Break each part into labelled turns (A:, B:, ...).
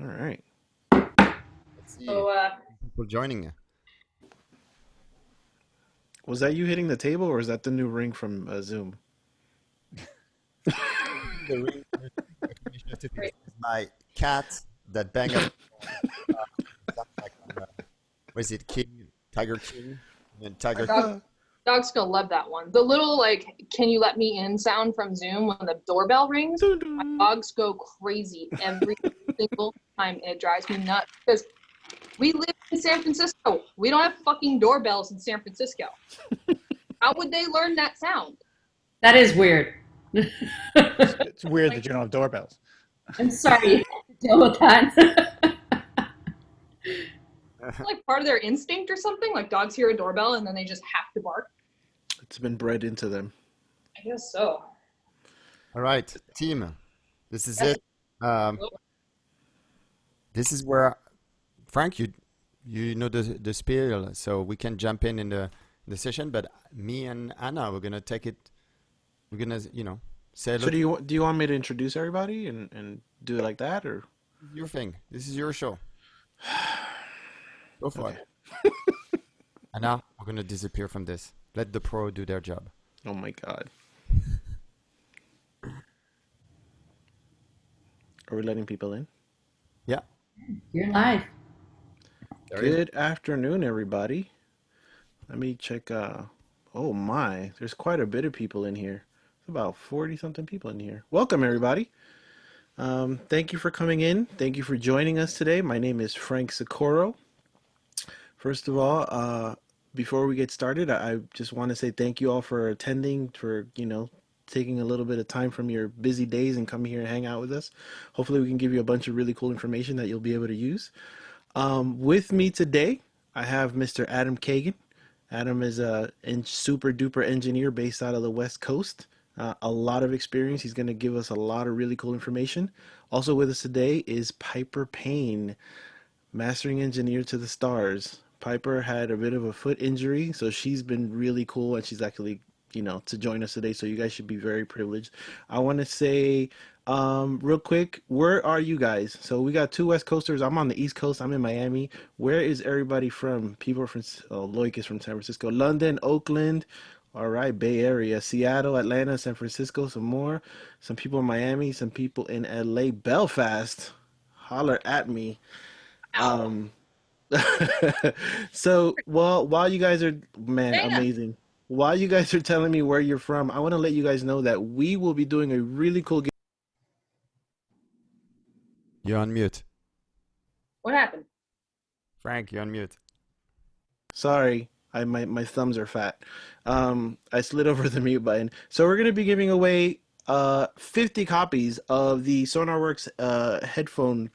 A: All right.
B: Let's see.
C: So,
B: People joining.
A: Was that you hitting the table, or is that the new ring from Zoom?
B: The recognition of two things.
C: great.
B: This is my cat that bang up. Sounds like what is it? King, Tiger King, and
C: Our
B: Tiger King.
C: dog's gonna love that one. The little like "Can you let me in" sound from Zoom when the doorbell rings.
A: Dun,
C: My
A: dun.
C: dogs go crazy every single time. It drives me nuts because we live in San Francisco. We don't have fucking doorbells in San Francisco. How would they learn that sound?
D: That is weird.
E: It's weird
C: Like,
E: that you don't have doorbells.
D: I'm sorry you have to deal with that.
C: like part of their instinct or something. Like dogs hear a doorbell and then they just have to bark.
A: It's been bred into them.
C: I guess so.
B: All right, team. This is
C: Yes.
B: it. Um, this is where Frank, you know the spiel, so we can jump in the session. But me and Anna, we're gonna take it. We're gonna say
A: So
B: hello.
A: do you want me to introduce everybody and do it like that, or
B: Your thing. This is your show. Go for
A: okay?
B: it. Anna, we're gonna disappear from this. Let the pro do their job.
A: Oh my God. Are we letting people in?
B: Yeah.
D: You're live.
B: There you go.
A: Good afternoon, everybody. Let me check. Oh my, there's quite a bit of people in here. It's about 40 something people in here. Welcome, everybody. Thank you for coming in. Thank you for joining us today. My name is Frank Socorro. First of all, before we get started, I just want to say thank you all for attending, for, taking a little bit of time from your busy days and coming here and hang out with us. Hopefully, we can give you a bunch of really cool information that you'll be able to use. With me today, I have Mr. Adam Kagan. Adam is a super duper engineer based out of the West Coast. A lot of experience. He's going to give us a lot of really cool information. Also with us today is Piper Payne, mastering engineer to the stars. Piper had a bit of a foot injury, so she's been really cool, and she's actually, to join us today. So you guys should be very privileged. I want to say, real quick, where are you guys? So we got two West Coasters. I'm on the East Coast. I'm in Miami. Where is everybody from? People are from, Loic is from San Francisco, London, Oakland. All right, Bay Area, Seattle, Atlanta, San Francisco, some more. Some people in Miami, some people in LA, Belfast. Holler at me.
C: Ow.
A: Um, so while you guys are, man,
C: Dana.
A: amazing. While you guys are telling me where you're from, I want to let you guys know that we will be doing a really cool game.
B: You're on mute.
C: What happened?
B: Frank, you're on mute.
A: Sorry, my thumbs are fat. I slid over the mute button. So we're gonna be giving away 50 copies of the SonarWorks headphone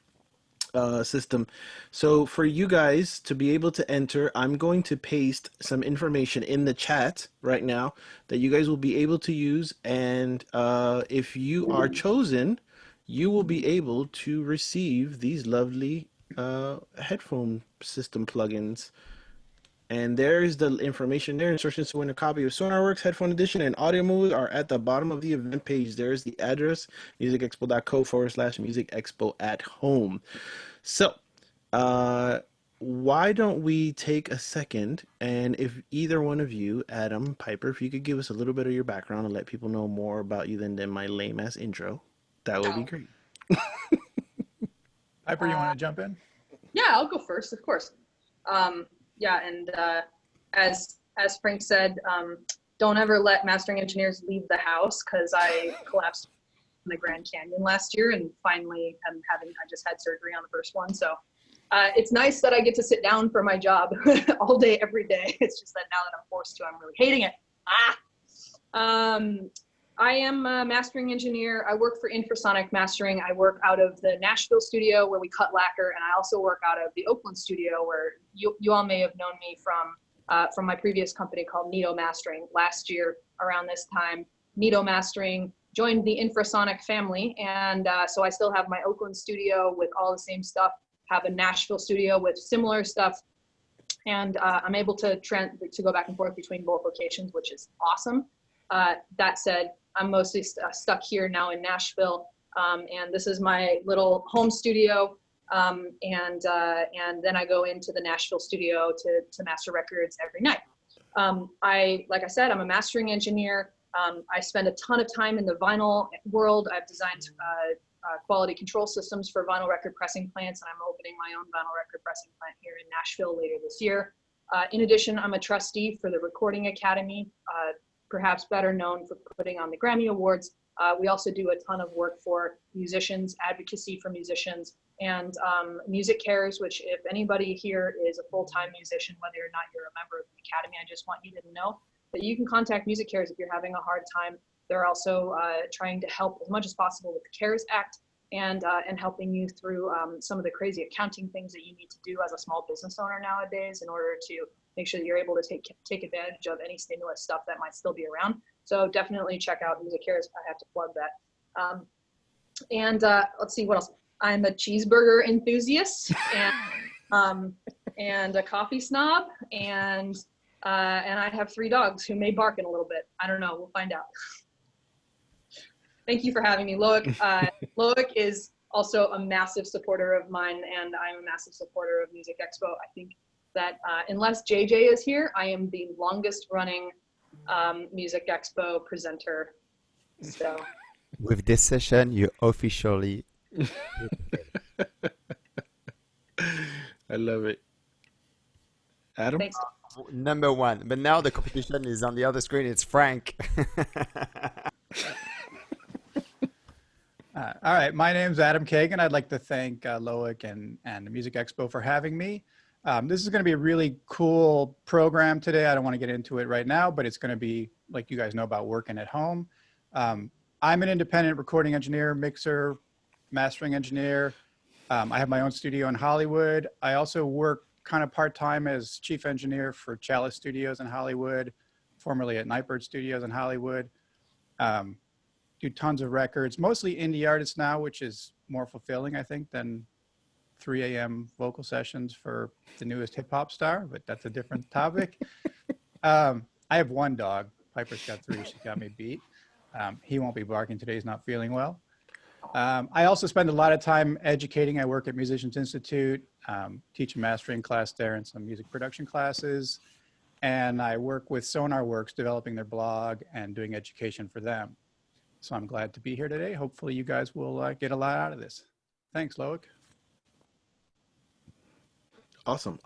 A: system. So for you guys to be able to enter, I'm going to paste some information in the chat right now that you guys will be able to use. And if you are chosen, you will be able to receive these lovely headphone system plugins. And there's the information there. Instructions to win a copy of SonarWorks Headphone Edition and Audio Moves are at the bottom of the event page. There's the address, musicexpo.co/Music Expo at home. So, why don't we take a second, and if either one of you, Adam, Piper, if you could give us a little bit of your background and let people know more about you than my lame ass intro, that would be
C: Ow.
A: great.
E: Piper, you want to jump in?
C: Yeah, I'll go first, of course. Yeah, and as Frank said, don't ever let mastering engineers leave the house because I collapsed in the Grand Canyon last year, and finally I just had surgery on the first one. So it's nice that I get to sit down for my job all day, every day. It's just that now that I'm forced to, I'm really hating it. I am a mastering engineer. I work for Infrasonic Mastering. I work out of the Nashville studio where we cut lacquer, and I also work out of the Oakland studio where you all may have known me from my previous company called Nito Mastering. Last year around this time, Nito Mastering joined the Infrasonic family, and so I still have my Oakland studio with all the same stuff, have a Nashville studio with similar stuff, and I'm able to go back and forth between both locations, which is awesome. That said, I'm mostly stuck here now in Nashville. And this is my little home studio. And then I go into the Nashville studio to master records every night. Like I said, I'm a mastering engineer. I spend a ton of time in the vinyl world. I've designed quality control systems for vinyl record pressing plants, and I'm opening my own vinyl record pressing plant here in Nashville later this year. In addition, I'm a trustee for the Recording Academy, perhaps better known for putting on the Grammy Awards. We also do a ton of work for musicians, advocacy for musicians, and Music Cares, which if anybody here is a full-time musician, whether or not you're a member of the Academy, I just want you to know that you can contact Music Cares if you're having a hard time. They're also trying to help as much as possible with the CARES Act and helping you through some of the crazy accounting things that you need to do as a small business owner nowadays in order to make sure that you're able to take advantage of any stimulus stuff that might still be around. So definitely check out Music Cares. I have to plug that. Let's see what else. I'm a cheeseburger enthusiast and a coffee snob, and I have 3 dogs who may bark in a little bit. I don't know. We'll find out. Thank you for having me, Loic. Loic is also a massive supporter of mine, and I'm a massive supporter of Music Expo. I think that unless JJ is here, I am the longest running Music Expo presenter. So
B: With this session, you officially.
A: I love it. Adam?
C: thanks.
B: Number 1. But now the competition is on the other screen. It's Frank.
E: All right, my name's Adam Kagan. I'd like to thank Loic and the Music Expo for having me. This is going to be a really cool program today. I don't want to get into it right now, but it's going to be, like you guys know, about working at home. I'm an independent recording engineer, mixer, mastering engineer. I have my own studio in Hollywood. I also work kind of part-time as chief engineer for Chalice Studios in Hollywood, formerly at Nightbird Studios in Hollywood. Do tons of records, mostly indie artists now, which is more fulfilling, I think, than 3 a.m. vocal sessions for the newest hip hop star, but that's a different topic. I have 1 dog. Piper's got 3. She got me beat. He won't be barking today. He's not feeling well. I also spend a lot of time educating. I work at Musicians Institute, teach a mastering class there and some music production classes. And I work with Sonar Works, developing their blog and doing education for them. So I'm glad to be here today. Hopefully you guys will get a lot out of this. Thanks, Loic.
A: Awesome.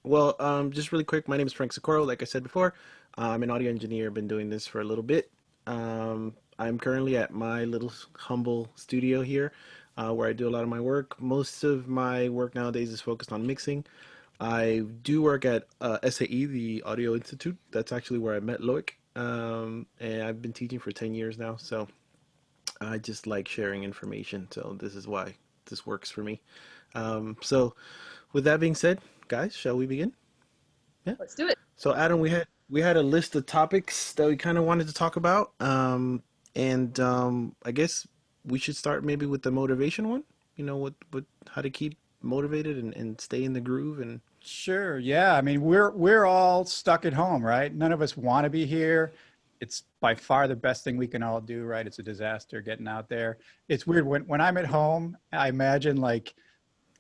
A: Well, just really quick, my name is Frank Socorro. Like I said before, I'm an audio engineer. Been doing this for a little bit. I'm currently at my little humble studio here, where I do a lot of my work. Most of my work nowadays is focused on mixing. I do work at SAE, the Audio Institute. That's actually where I met Loic. And I've been teaching for 10 years now, so I just like sharing information. So this is why this works for me. So with that being said, guys, shall we begin? Yeah.
C: Let's do it.
A: So Adam, we had a list of topics that we kind of wanted to talk about. I guess we should start maybe with the motivation one. You know, what how to keep motivated and stay in the groove and
E: Sure. Yeah. I mean, we're all stuck at home, right? None of us want to be here. It's by far the best thing we can all do, right? It's a disaster getting out there. It's weird when I'm at home, I imagine like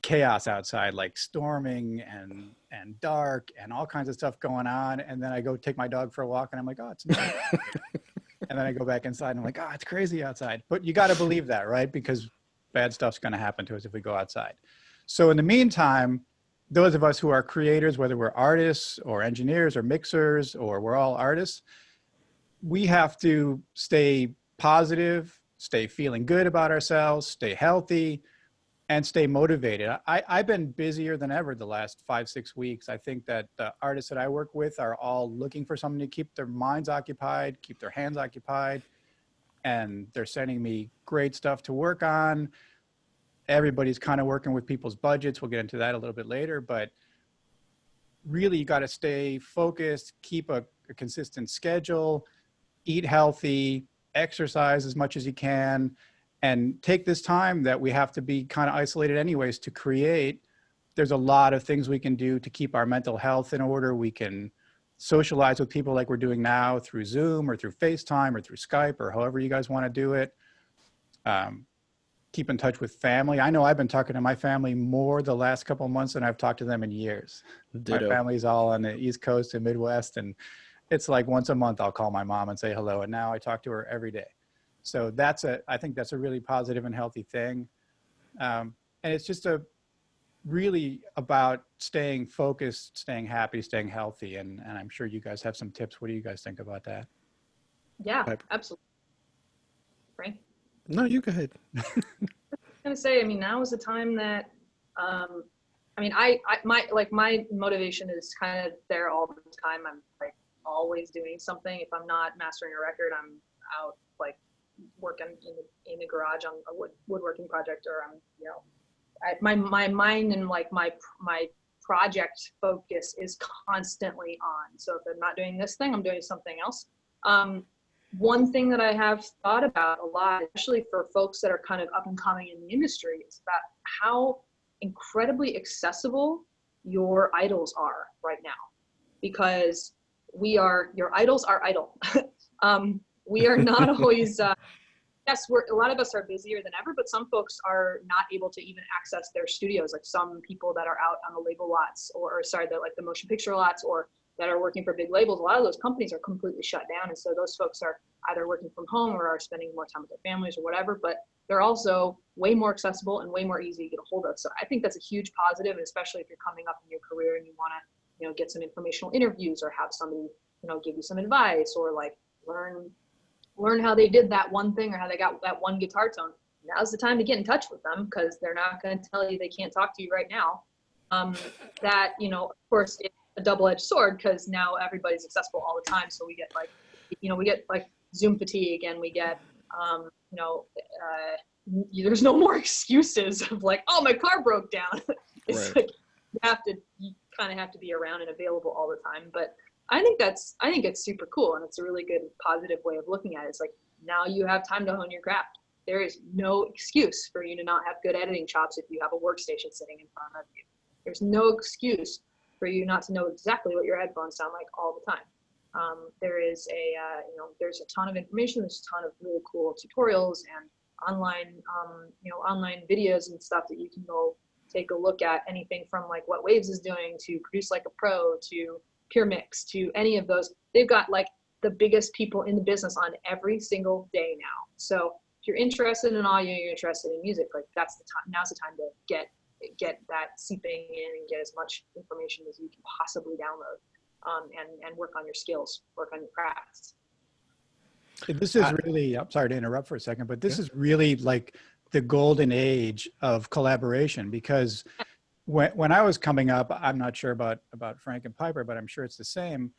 E: chaos outside, like storming and dark and all kinds of stuff going on. And then I go take my dog for a walk and I'm like, oh, it's nice. And then I go back inside and I'm like, oh, it's crazy outside. But you got to believe that, right? Because bad stuff's going to happen to us if we go outside. So in the meantime, those of us who are creators, whether we're artists or engineers or mixers, or we're all artists, we have to stay positive, stay feeling good about ourselves, stay healthy, and stay motivated. I've been busier than ever the last 5-6 weeks. I think that the artists that I work with are all looking for something to keep their minds occupied, keep their hands occupied, and they're sending me great stuff to work on. Everybody's kind of working with people's budgets. We'll get into that a little bit later, but really you got to stay focused, keep a consistent schedule, eat healthy, exercise as much as you can, and take this time that we have to be kind of isolated anyways to create. There's a lot of things we can do to keep our mental health in order. We can socialize with people like we're doing now through Zoom or through FaceTime or through Skype or however you guys want to do it. keep in touch with family. I know I've been talking to my family more the last couple of months than I've talked to them in years. My
A: Ditto.
E: family's all on the East Coast and Midwest, and it's like once a month I'll call my mom and say hello, and now I talk to her every day. So I think that's a really positive and healthy thing. And it's just really about staying focused, staying happy, staying healthy. And I'm sure you guys have some tips. What do you guys think about that?
C: Yeah,
A: Piper.
C: absolutely. Frank?
A: No, you go ahead.
C: I'm gonna say, I mean, now is the time that, I mean, my motivation is kind of there all the time. I'm like always doing something. If I'm not mastering a record, I'm out like working in the garage on a woodworking project, or I'm, my mind and like my project focus is constantly on. So if I'm not doing this thing, I'm doing something else. One thing that I have thought about a lot, especially for folks that are kind of up and coming in the industry, is about how incredibly accessible your idols are right now, because your idols are idle. We are not always, yes, a lot of us are busier than ever, but some folks are not able to even access their studios. Like some people that are out on the label lots, or sorry, the motion picture lots, or that are working for big labels, a lot of those companies are completely shut down. And so those folks are either working from home or are spending more time with their families or whatever, but they're also way more accessible and way more easy to get a hold of. So I think that's a huge positive, especially if you're coming up in your career and you want to, get some informational interviews, or have somebody, give you some advice, or like learn how they did that one thing, or how they got that one guitar tone. Now's the time to get in touch with them, because they're not going to tell you they can't talk to you right now. That, of course, it's a double-edged sword, because now everybody's accessible all the time. So we get like Zoom fatigue, and we get, there's no more excuses of like, oh, my car broke down. It's
A: Right.
C: like you kind of have to be around and available all the time. But I think it's super cool, and it's a really good positive way of looking at it. It's like, now you have time to hone your craft. There is no excuse for you to not have good editing chops if you have a workstation sitting in front of you. There's no excuse for you not to know exactly what your headphones sound like all the time. There's a ton of information. There's a ton of really cool tutorials and online videos and stuff that you can go take a look at. Anything from like what Waves is doing to Produce Like a Pro to Pure Mix to any of those. They've got like the biggest people in the business on every single day now. So if you're interested in audio, you're interested in music, like that's the time. Now's the time to get that seeping in and get as much information as you can possibly download, and work on your skills, work on your crafts.
E: This is really, I'm sorry to interrupt for a second, but this is really like the golden age of collaboration, because when I was coming up, I'm not sure about Frank and Piper, but I'm sure it's the same.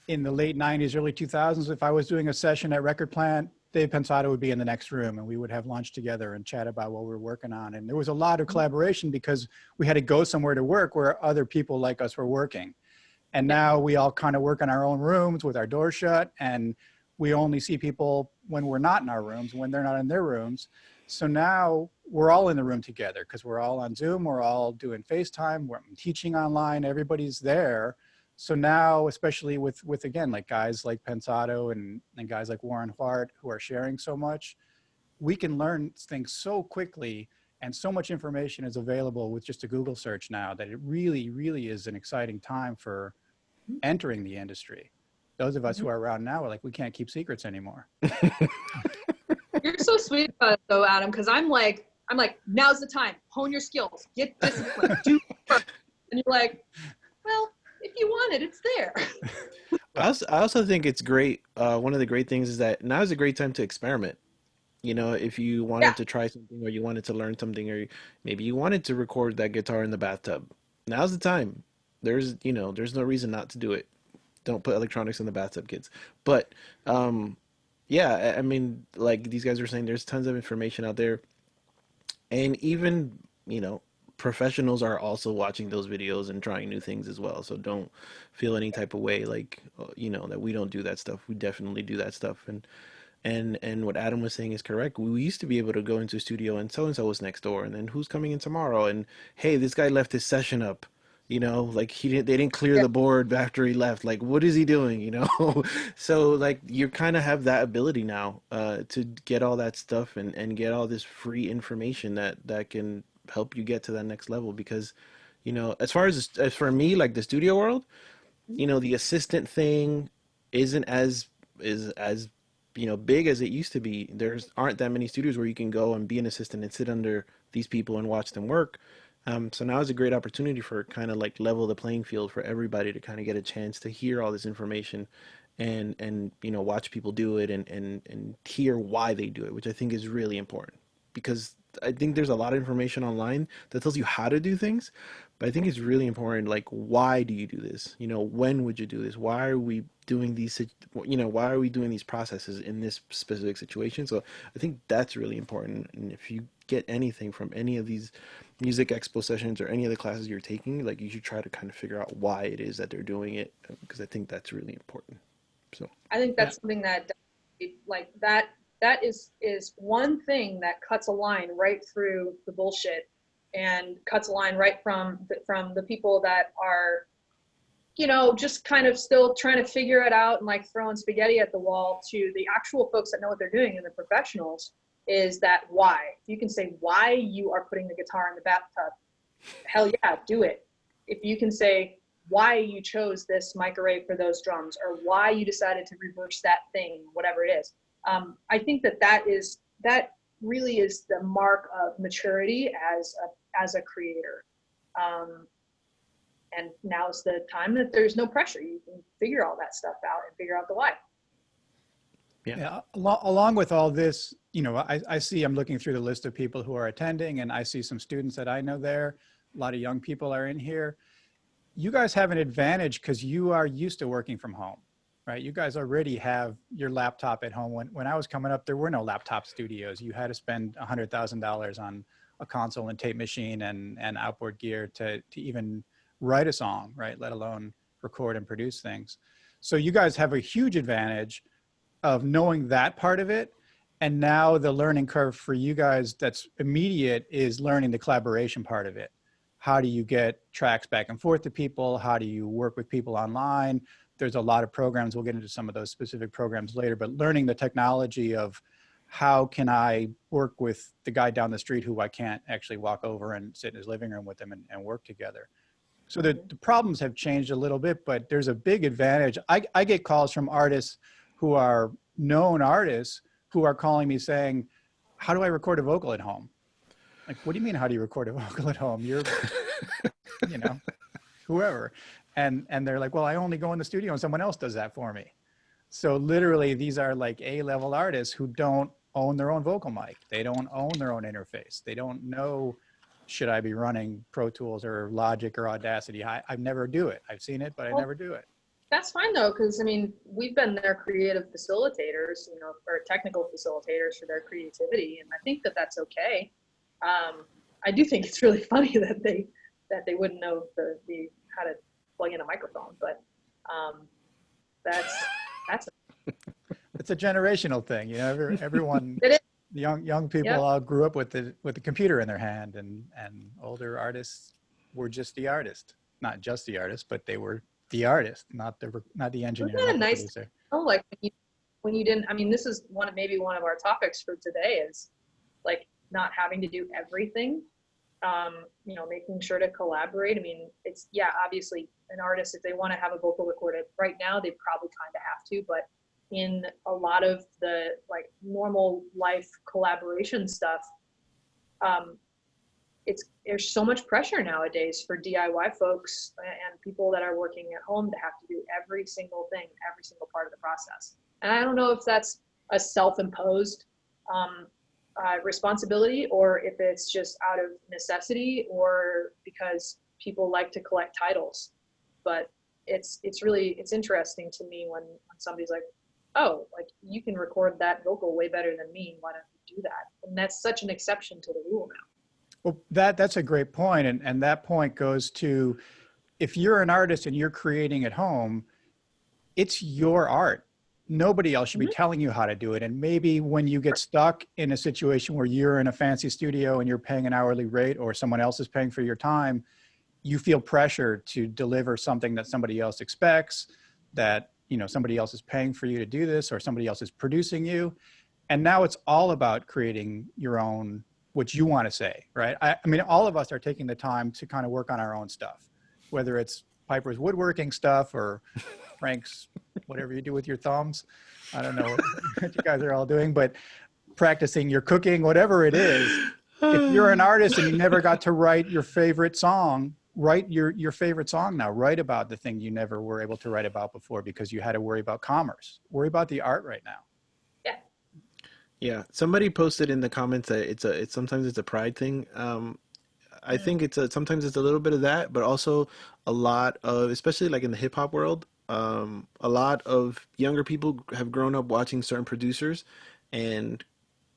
E: In the late 90s, early 2000s, if I was doing a session at Record Plant, Dave Pensado would be in the next room, and we would have lunch together and chat about what we were working on. And there was a lot of collaboration because we had to go somewhere to work where other people like us were working. And now we all kind of work in our own rooms with our doors shut, and we only see people when we're not in our rooms, when they're not in their rooms. So now we're all in the room together because we're all on Zoom, we're all doing FaceTime, we're teaching online, everybody's there. So now, especially with again, like guys like Pensado and guys like Warren Hart who are sharing so much, we can learn things so quickly, and so much information is available with just a Google search now that it really, really is an exciting time for entering the industry. Those of us who are around now are like, we can't keep secrets anymore.
C: You're so sweet about it though, Adam, because I'm like, now's the time, hone your skills, get disciplined, do work. And you're like, well, if you want it, it's there.
A: I also think it's great. One of the great things is that now is a great time to experiment. If you wanted to try something, or you wanted to learn something, or maybe you wanted to record that guitar in the bathtub, now's the time. There's no reason not to do it. Don't put electronics in the bathtub, kids. But yeah, I mean, like these guys were saying, there's tons of information out there, and even professionals are also watching those videos and trying new things as well. So don't feel any type of way like that we don't do that stuff. We definitely do that stuff. And what Adam was saying is correct. We used to be able to go into a studio and so was next door, and then who's coming in tomorrow, and hey, this guy left his session up, You know, like they didn't clear
C: Yeah.
A: the board after he left. Like, what is he doing? You know, so like you kind of have that ability now to get all that stuff and get all this free information that can help you get to that next level. Because, you know, as for me, like the studio world, you know, the assistant thing isn't as you know big as it used to be. There's aren't that many studios where you can go and be an assistant and sit under these people and watch them work. So now is a great opportunity for kind of like level the playing field for everybody to kind of get a chance to hear all this information and you know watch people do it and hear why they do it, which I think is really important because I think there's a lot of information online that tells you how to do things, but I think it's really important, like, why do you do this? You know, when would you do this? Why are we doing these, you know, why are we doing these processes in this specific situation? So I think that's really important. And if you get anything from any of these music expo sessions or any of the classes you're taking, like, you should try to kind of figure out why it is that they're doing it, because I think that's really important. So
C: I think
E: Yeah.
C: that's something that like that is one thing that cuts a line right through the bullshit and cuts a line right from the people that are, you know, just kind of still trying to figure it out and like throwing spaghetti at the wall, to the actual folks that know what they're doing and the professionals. Is that why? If you can say why you are putting the guitar in the bathtub, hell yeah, do it. If you can say why you chose this mic array for those drums, or why you decided to reverse that thing, whatever it is, I think that really is the mark of maturity as a creator. And now's the time that there's no pressure. You can figure all that stuff out and figure out the why.
E: Yeah, along with all this, you know, I see, I'm looking through the list of people who are attending, and I see some students that I know there. A lot of young people are in here. You guys have an advantage because you are used to working from home, right? You guys already have your laptop at home. When I was coming up, there were no laptop studios. You had to spend $100,000 on a console and tape machine and outboard gear to even write a song, right? Let alone record and produce things. So you guys have a huge advantage of knowing that part of it. And now the learning curve for you guys that's immediate is learning the collaboration part of it. How do you get tracks back and forth to people? How do you work with people online? There's a lot of programs. We'll get into some of those specific programs later, but learning the technology of how can I work with the guy down the street who I can't actually walk over and sit in his living room with him and work together. So the problems have changed a little bit, but there's a big advantage. I get calls from artists who are known artists who are calling me saying, how do I record a vocal at home? Like, what do you mean, how do you record a vocal at home? You're, you know, whoever. And they're like, well, I only go in the studio and someone else does that for me. So literally these are like A-level artists who don't own their own vocal mic. They don't own their own interface. They don't know, should I be running Pro Tools or Logic or Audacity? I never do it. I've seen it, but I never do it.
C: That's fine though, because I mean, we've been their creative facilitators, you know, or technical facilitators for their creativity, and I think that that's okay. I do think it's really funny that they wouldn't know the how to plug in a microphone, but that's
E: It's a generational thing, you know. Everyone,
C: it is.
E: the young people
C: Yep.
E: all grew up with the computer in their hand, and older artists were just the artist, not just the artist, but they were the artist, not the engineer.
C: Isn't that
E: not
C: a
E: the
C: nice
E: producer.
C: Oh, like when you didn't, I mean, this is maybe one of our topics for today is like not having to do everything, you know, making sure to collaborate. I mean, it's, yeah, obviously an artist, if they want to have a vocal recorded right now, they probably kind of have to, but in a lot of the like normal life collaboration stuff, there's so much pressure nowadays for DIY folks and people that are working at home to have to do every single thing, every single part of the process. And I don't know if that's a self-imposed responsibility, or if it's just out of necessity, or because people like to collect titles. But it's interesting to me when somebody's like, oh, like you can record that vocal way better than me. Why don't you do that? And that's such an exception to the rule now.
E: Well, that's a great point. And that point goes to, if you're an artist and you're creating at home, it's your art. Nobody else should be telling you how to do it. And maybe when you get stuck in a situation where you're in a fancy studio and you're paying an hourly rate, or someone else is paying for your time, you feel pressure to deliver something that somebody else expects, that, you know, somebody else is paying for you to do this, or somebody else is producing you. And now it's all about creating your own, what you want to say, right? I mean, all of us are taking the time to kind of work on our own stuff, whether it's Piper's woodworking stuff or Frank's, whatever you do with your thumbs. I don't know what you guys are all doing, but practicing your cooking, whatever it is. If you're an artist and you never got to write your favorite song, write your favorite song now. Write about the thing you never were able to write about before because you had to worry about commerce. Worry about the art right now.
C: Yeah.
A: Yeah, somebody posted in the comments that it's sometimes it's a pride thing. I think sometimes it's a little bit of that, but also a lot of, especially like in the hip hop world, a lot of younger people have grown up watching certain producers, and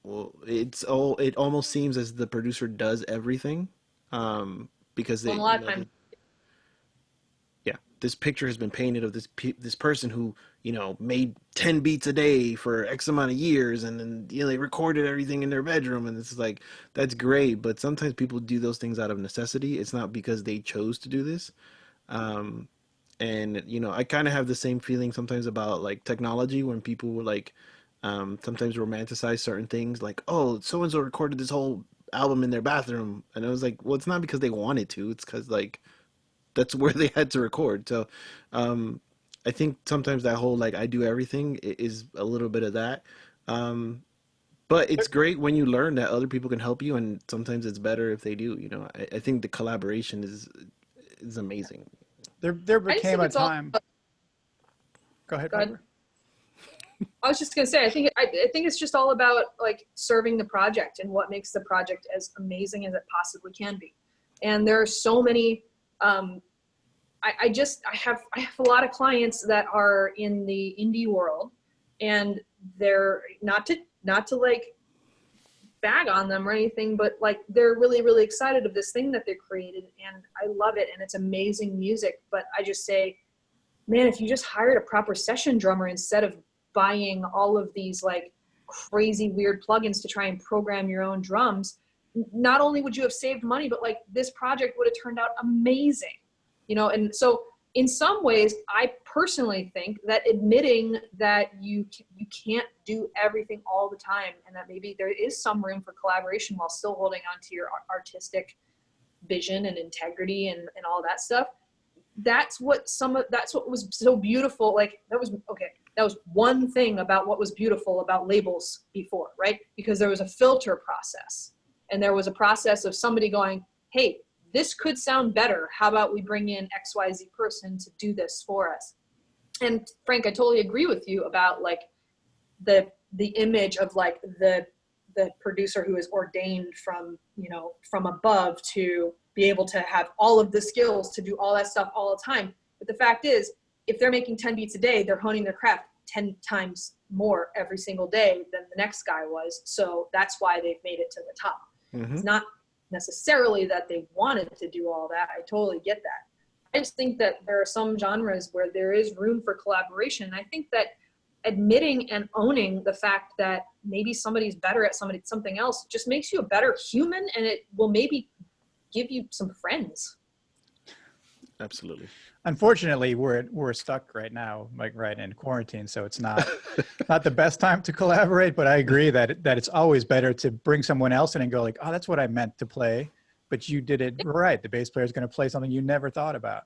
A: well, it almost seems as the producer does everything, because
C: Well,
A: they,
C: a
A: you
C: lot of
A: know,
C: times,
A: yeah, this picture has been painted of this person who, you know, made 10 beats a day for X amount of years, and then, you know, they recorded everything in their bedroom, and it's like, that's great, but sometimes people do those things out of necessity. It's not because they chose to do this. um and, you know, I kind of have the same feeling sometimes about like technology, when people will like, sometimes romanticize certain things, like, oh, so and so recorded this whole album in their bathroom, and I was like, well, it's not because they wanted to, it's because like that's where they had to record. So, um, I think sometimes that whole like I do everything is a little bit of that. Um, but it's great when you learn that other people can help you, and sometimes it's better if they do. You know, I think the collaboration is amazing.
E: There
C: I just
E: became
C: think
E: a
C: it's all.
E: time. Go ahead,
C: Go ahead.
E: Piper.
C: I was just gonna say, I think it's just all about like serving the project and what makes the project as amazing as it possibly can be. And there are so many. I have a lot of clients that are in the indie world, and they're not to like bag on them or anything, but like they're really, really excited of this thing that they created, and I love it, and it's amazing music. But I just say, man, if you just hired a proper session drummer instead of buying all of these like crazy weird plugins to try and program your own drums, not only would you have saved money, but like this project would have turned out amazing, you know? And so in some ways, I personally think that admitting that you can't do everything all the time, and that maybe there is some room for collaboration while still holding on to your artistic vision and integrity and all that stuff. That's what was so beautiful. Like that was one thing about what was beautiful about labels before, right? Because there was a filter process, and there was a process of somebody going, hey, this could sound better. How about we bring in XYZ person to do this for us? And Frank, I totally agree with you about like the image of like the producer who is ordained from, you know, from above to be able to have all of the skills to do all that stuff all the time. But the fact is, if they're making 10 beats a day, they're honing their craft 10 times more every single day than the next guy was. So that's why they've made it to the top.
A: Mm-hmm.
C: It's not necessarily that they wanted to do all that. I totally get that. I just think that there are some genres where there is room for collaboration. I think that admitting and owning the fact that maybe somebody's better at something else just makes you a better human, and it will maybe give you some friends.
A: Absolutely.
E: Unfortunately, we're stuck right now, like right in quarantine, so it's not the best time to collaborate. But I agree that it's always better to bring someone else in and go like, oh, that's what I meant to play, but you did it right. The bass player is going to play something you never thought about.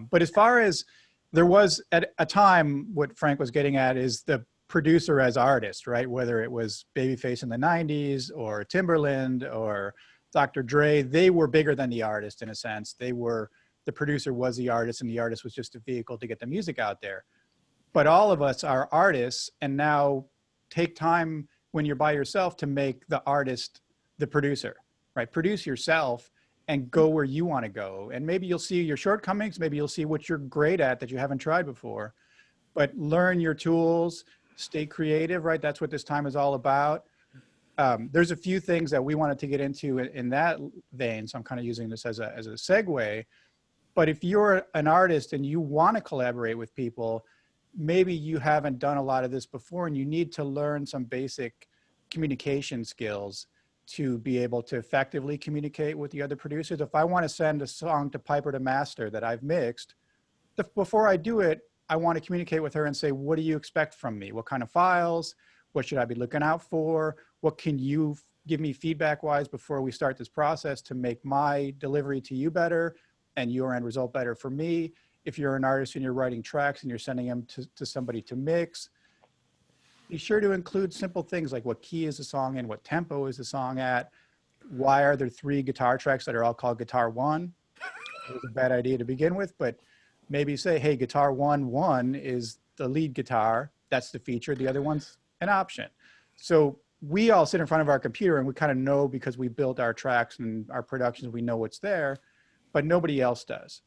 E: But as far as there was at a time, what Frank was getting at is the producer as artist, right? Whether it was Babyface in the 90s or Timberland or Dr. Dre, they were bigger than the artist in a sense. The producer was the artist, and the artist was just a vehicle to get the music out there. But all of us are artists, and now take time when you're by yourself to make the artist the producer, right? Produce yourself and go where you want to go. And maybe you'll see your shortcomings, maybe you'll see what you're great at that you haven't tried before, but learn your tools, stay creative, right? That's what this time is all about. There's a few things that we wanted to get into in that vein, so I'm kind of using this as a segue. But if you're an artist and you want to collaborate with people, maybe you haven't done a lot of this before, and you need to learn some basic communication skills to be able to effectively communicate with the other producers. If I want to send a song to Piper to master that I've mixed, before I do it, I want to communicate with her and say, what do you expect from me? What kind of files? What should I be looking out for? What can you give me feedback wise before we start this process to make my delivery to you better and your end result better for me? If you're an artist and you're writing tracks and you're sending them to somebody to mix, be sure to include simple things like what key is the song in, what tempo is the song at, why are there 3 guitar tracks that are all called guitar 1? It was a bad idea to begin with, but maybe say, hey, guitar 1 is the lead guitar, that's the feature, the other one's an option. So we all sit in front of our computer and we kind of know, because we built our tracks and our productions, we know what's there, but nobody else does.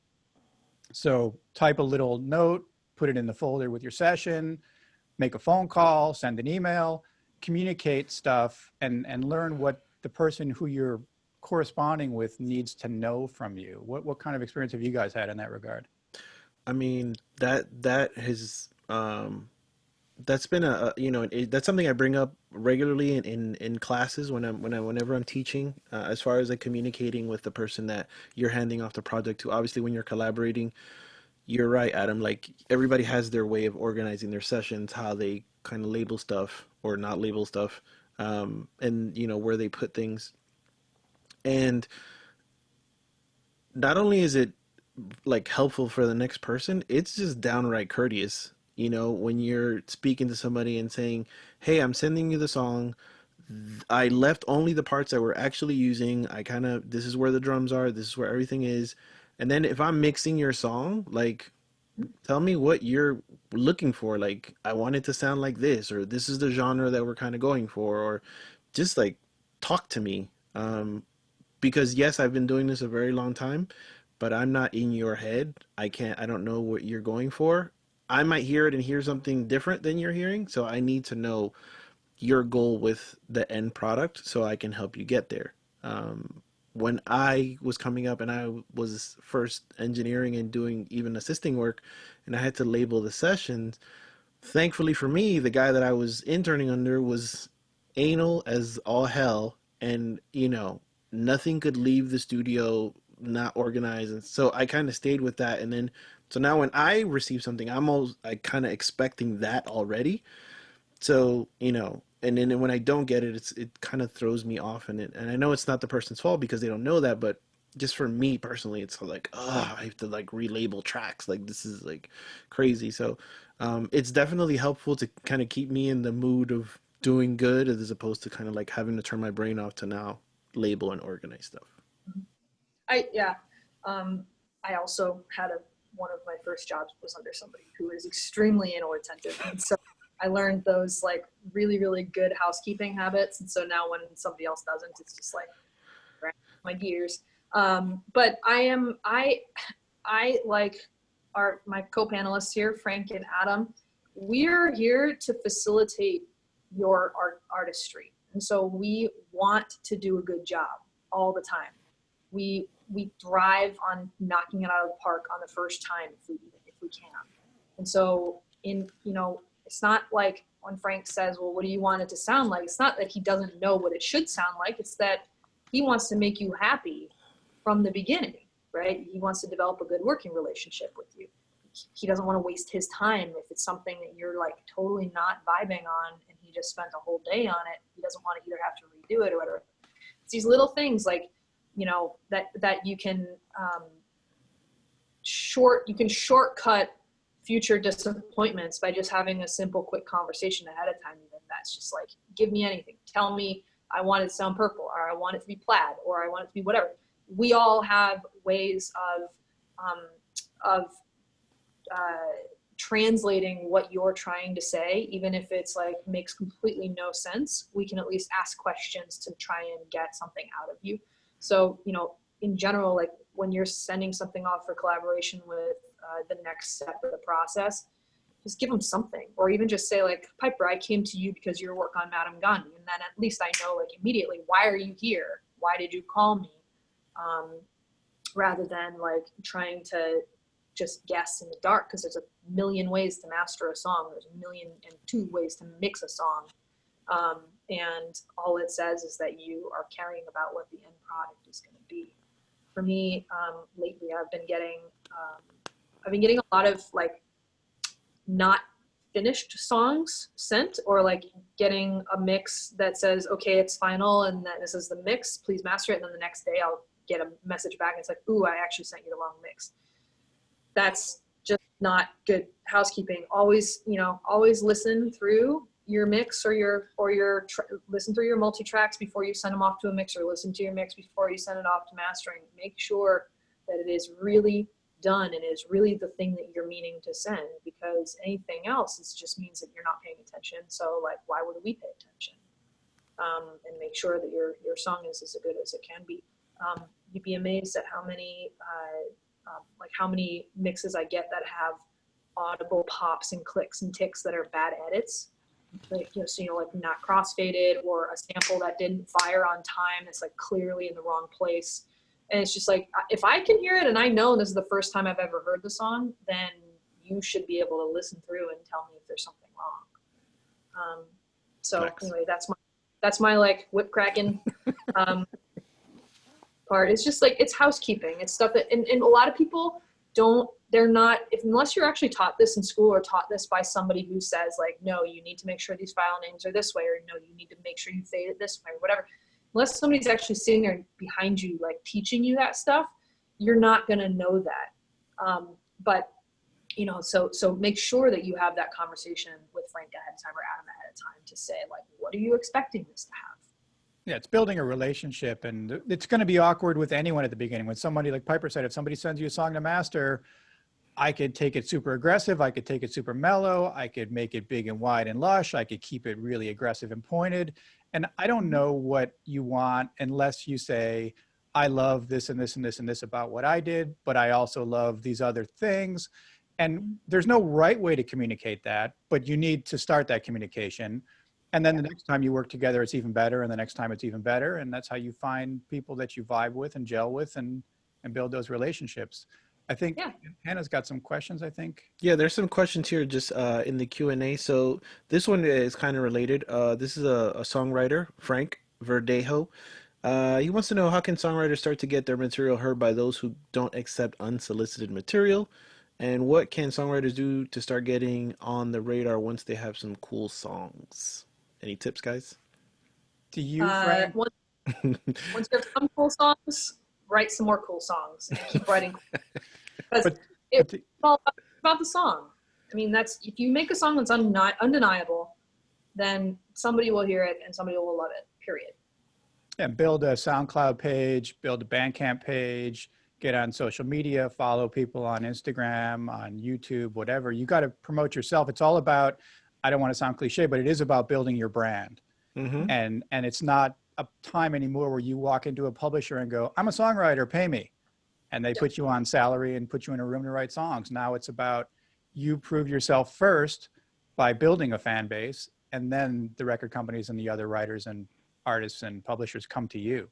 E: So type a little note, put it in the folder with your session, make a phone call, send an email, communicate stuff, and learn what the person who you're corresponding with needs to know from you. What kind of experience have you guys had in that regard?
A: I mean, that has that's been that's something I bring up regularly in classes whenever I'm teaching, as far as like communicating with the person that you're handing off the project to. Obviously, when you're collaborating, you're right, Adam. Like, everybody has their way of organizing their sessions, how they kind of label stuff or not label stuff, and where they put things. And not only is it like helpful for the next person, it's just downright courteous. When you're speaking to somebody and saying, "Hey, I'm sending you the song. I left only the parts that we're actually using. This is where the drums are. This is where everything is." And then if I'm mixing your song, like, tell me what you're looking for. Like, I want it to sound like this, or this is the genre that we're kind of going for, or just like talk to me. Because yes, I've been doing this a very long time, but I'm not in your head. I don't know what you're going for. I might hear it and hear something different than you're hearing. So I need to know your goal with the end product so I can help you get there. When I was coming up and I was first engineering and doing even assisting work, and I had to label the sessions, thankfully for me, the guy that I was interning under was anal as all hell, and nothing could leave the studio not organized, and so I kind of stayed with that. And then so now when I receive something, I kind of expecting that already. So and then when I don't get it, it kind of throws me off, and I know it's not the person's fault because they don't know that, but just for me personally, it's like, oh, I have to like relabel tracks, like this is like crazy. So it's definitely helpful to kind of keep me in the mood of doing good, as opposed to kind of like having to turn my brain off to now label and organize stuff.
C: Yeah. I also had one of my first jobs was under somebody who is extremely anal retentive. And so I learned those like really, really good housekeeping habits. And so now when somebody else doesn't, it's just like my gears. But I like my co-panelists here, Frank and Adam, we're here to facilitate your artistry. And so we want to do a good job all the time. We thrive on knocking it out of the park on the first time if we can. And so it's not like when Frank says, well, what do you want it to sound like? It's not that he doesn't know what it should sound like. It's that he wants to make you happy from the beginning, right? He wants to develop a good working relationship with you. He doesn't want to waste his time if it's something that you're like totally not vibing on and he just spent a whole day on it. He doesn't want to either have to redo it or whatever. It's these little things like, that you can shortcut future disappointments by just having a simple, quick conversation ahead of time. Even that's just like, give me anything. Tell me I want it to sound purple, or I want it to be plaid, or I want it to be whatever. We all have ways of translating what you're trying to say, even if it's like makes completely no sense. We can at least ask questions to try and get something out of you. So, in general, like when you're sending something off for collaboration with the next step of the process, just give them something, or even just say like, Piper, I came to you because your work on Madame Gandhi. And then at least I know like immediately, why are you here? Why did you call me? Rather than like trying to just guess in the dark, because there's a million ways to master a song. There's 1,000,002 ways to mix a song. And all it says is that you are caring about what the end product is going to be. For me, lately, I've been getting a lot of like not finished songs sent, or like getting a mix that says, okay, it's final, and that this is the mix, please master it. And then the next day I'll get a message back and it's like, ooh, I actually sent you the wrong mix. That's just not good housekeeping. Always listen through your mix or listen through your multi-tracks before you send them off to a mixer. Listen to your mix before you send it off to mastering. Make sure that it is really done and is really the thing that you're meaning to send, because anything else just means that you're not paying attention. So like, why would we pay attention? And make sure that your song is as good as it can be. You'd be amazed at how many mixes I get that have audible pops and clicks and ticks that are bad edits. Like, like not crossfaded, or a sample that didn't fire on time. It's like clearly in the wrong place. And it's just like, if I can hear it and I know this is the first time I've ever heard the song, then you should be able to listen through and tell me if there's something wrong. Anyway, that's my like whip cracking part. It's just like, it's housekeeping. It's stuff that, and a lot of people unless you're actually taught this in school or taught this by somebody who says like, no, you need to make sure these file names are this way, or no, you need to make sure you fade it this way, or whatever. Unless somebody's actually sitting there behind you, like teaching you that stuff, you're not going to know that. But so make sure that you have that conversation with Frank ahead of time or Adam ahead of time to say like, what are you expecting this to have?
E: Yeah, it's building a relationship, and it's going to be awkward with anyone at the beginning. When somebody, like Piper said, if somebody sends you a song to master, I could take it super aggressive. I could take it super mellow. I could make it big and wide and lush. I could keep it really aggressive and pointed. And I don't know what you want unless you say, I love this and this and this and this about what I did, but I also love these other things. And there's no right way to communicate that, but you need to start that communication. And then the next time you work together, it's even better. And the next time it's even better. And that's how you find people that you vibe with and gel with and build those relationships. I think Hannah's got some questions, I think.
A: Yeah, there's some questions here just in the Q&A. So this one is kind of related. This is a songwriter, Frank Verdejo. He wants to know, how can songwriters start to get their material heard by those who don't accept unsolicited material? And what can songwriters do to start getting on the radar once they have some cool songs? Any tips, guys?
E: To you, Frank?
C: Once you have some cool songs, write some more cool songs and keep writing. Because it's all about the song. I mean, if you make a song that's undeniable, then somebody will hear it and somebody will love it, period.
E: And build a SoundCloud page, build a Bandcamp page, get on social media, follow people on Instagram, on YouTube, whatever. You got to promote yourself. It's all about, I don't want to sound cliche, but it is about building your brand.
A: Mm-hmm.
E: And it's not a time anymore where you walk into a publisher and go, I'm a songwriter, pay me. And they put you on salary and put you in a room to write songs. Now it's about you prove yourself first by building a fan base, and then the record companies and the other writers and artists and publishers come to you.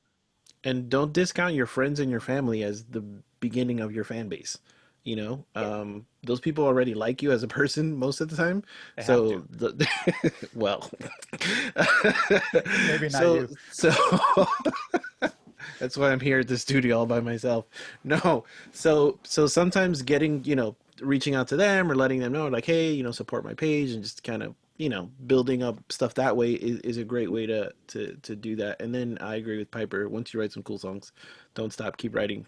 E: And
A: don't discount your friends and your family as the beginning of your fan base. Those people already like you as a person most of the time. So well,
E: maybe not you.
A: So that's why I'm here at the studio all by myself. No. So sometimes reaching out to them or letting them know like, hey, support my page, and just kind of, building up stuff that way is a great way to do that. And then I agree with Piper. Once you write some cool songs, don't stop, keep writing,